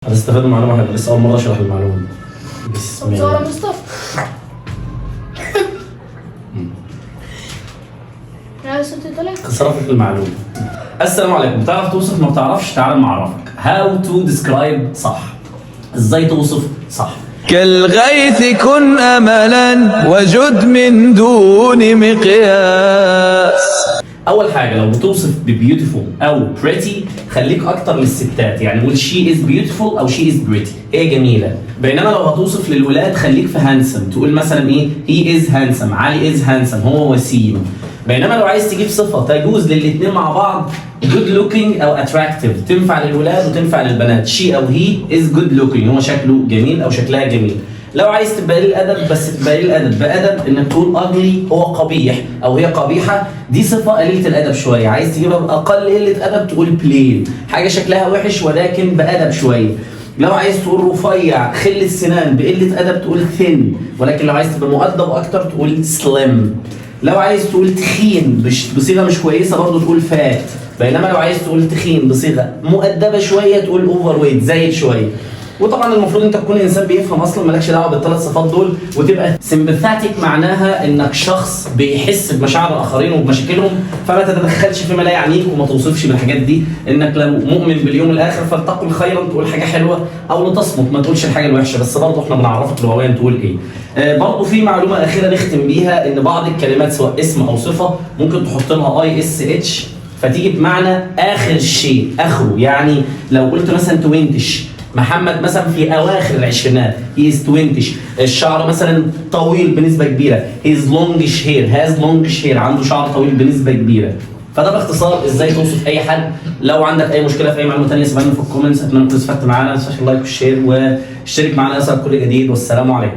هتستفادوا معلومة حلوة، لسه أول مرة أشرح المعلومة دي. بسم صورة الله. مصطفى. لا صوتي طلع. صرفت المعلومة. السلام عليكم، بتعرف توصف ما بتعرفش؟ تعال نعرفك. How to describe صح. إزاي توصف صح؟ كالغيث كن أملا وجد من دون مقياس. أول حاجة لو بتوصف ببيوتيفول أو pretty خليك أكتر للستات، يعني قول she is beautiful أو she is pretty، هي جميلة. بينما لو هتوصف للولاد خليك في handsome، تقول مثلا إيه he is handsome، علي is handsome، هو وسيم. بينما لو عايز تجيب صفة تجوز للاتنين مع بعض good looking أو attractive، تنفع للولاد وتنفع للبنات. she أو he is good looking، هو شكله جميل أو شكلها جميل. لو عايز تبقى قليل الادب بس تبقى قليل الادب بادب، انك تقول ugly هو قبيح او هي قبيحه، دي صفه قليله الادب شويه. عايز تجيبها باقل قله ادب تقول plain، حاجه شكلها وحش ولكن بادب شويه. لو عايز تقول رفيع خل السنان بقله ادب تقول thin، ولكن لو عايز تبقى مؤدب اكتر تقول slim. لو عايز تقول تخين بصيغه مش كويسه برضه تقول fat، بينما لو عايز تقول تخين بصيغه مؤدبه شويه تقول overweight، زايد شويه. وطبعا المفروض انت تكون انسان بيفهم اصلا، مالكش دعوه بالثلاث صفات دول، وتبقى سمباثيك معناها انك شخص بيحس بمشاعر الاخرين وبمشاكلهم، فما تتدخلش فيما لا يعنيك وما توصفش بالحاجات دي. انك لو مؤمن باليوم الاخر فلتقل خيرا، تقول حاجه حلوه، او لتصمت ما تقولش الحاجه الوحشه. بس برضه احنا بنعرفك لغويا تقول ايه. برضه في معلومه اخيره نختم بيها، ان بعض الكلمات سواء اسم او صفه ممكن تحط لها ISH فتيجي بمعنى اخر الشيء، اخره. يعني لو قلت مثلا توينتش، محمد مثلا في اواخر العشرينات he is 20. الشعر مثلا طويل بنسبه كبيره his longish hair، has longish hair، عنده شعر طويل بنسبه كبيره. فده باختصار ازاي توصف اي حد. لو عندك اي مشكله في اي معلومه ثانيه سيبها لنا في الكومنتس. اتمنى تكونوا استفدتوا معانا، ما تنساش اللايك والشير واشترك معانا يصلك كل جديد، والسلام عليكم.